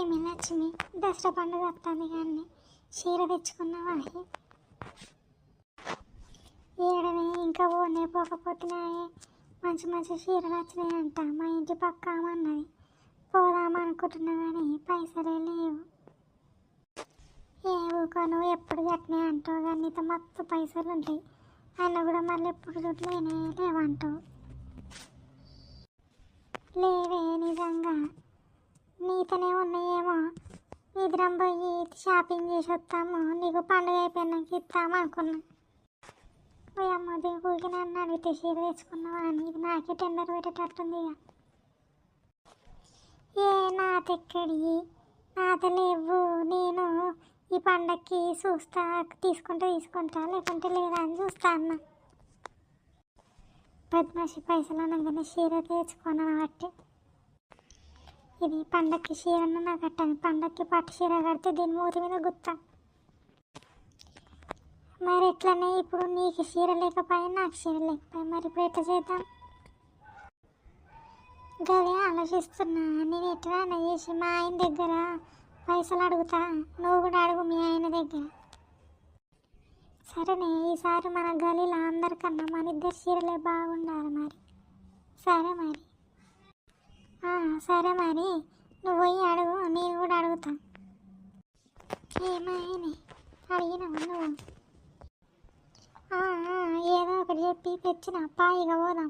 ఏమి లక్ష్మి, దసరా పండుగ వస్తుంది కానీ చీర తెచ్చుకున్నావా? ఏడనే ఇంకా ఓనే పోకపోతున్నాయే. మంచి మంచి చీరలు వచ్చినాయంట. మా ఇంటి పక్క అన్నది పోదామనుకుంటున్నా కానీ పైసలే లేవు. ఏ ఊకో ఎప్పుడు గట్నే అంటావు కానీ నీతో మస్తు పైసలు ఉంటాయి. అయినా కూడా మళ్ళీ ఎప్పుడు చుట్టలేనే లేవంటావు. లేవే నిజంగా నీతోనే ఉన్నాయేమో. ఇద్దరం పోయి షాపింగ్ చేసి వస్తాము, నీకు పండుగ అయిపోయినాక ఇస్తాము అనుకున్నా. పోయమ్మ దేవుడికి నన్ను అడిగితే చీర తెచ్చుకున్నావా అని ఇది నాకే టెండర్ పెట్టేటట్టుంది. ఇక ఏ నాతెక్కడి నాత లేవు. నేను ఈ పండక్కి చూస్తా, తీసుకుంటా లేకుంటే లేదా అని చూస్తా అన్న. బద్మాషి పైసలు అనగానే చీర తెచ్చుకున్నాను బట్టి ఇది పండక్కి చీరను నాకు కట్టాను. పండక్కి పట్టు చీర కడితే దీని మూతి మీద గుత్తా. మరి ఎట్లనే ఇప్పుడు నీకు చీర లేకపోయినా నాకు చీర లేకపోయి మరి ఇప్పుడు ఎట్లా చేద్దాం? గదే ఆలోచిస్తున్నా. నేను ఎట్లా చేసి మా ఆయన దగ్గర పైసలు అడుగుతా, నువ్వు కూడా అడుగు మీ ఆయన దగ్గర. సరేనే, ఈసారి మన గలీలో అందరికన్నా మన ఇద్దరు చీరలే బాగుండాలి మరి. సరే మరి సరే మరి నువ్వు పోయి అడుగు, నేను కూడా అడుగుతా. ఏమైనా అడిగినావు నువ్వు? ఏదో ఒకటి చెప్పి తెచ్చిన పాయిగా పోదాం.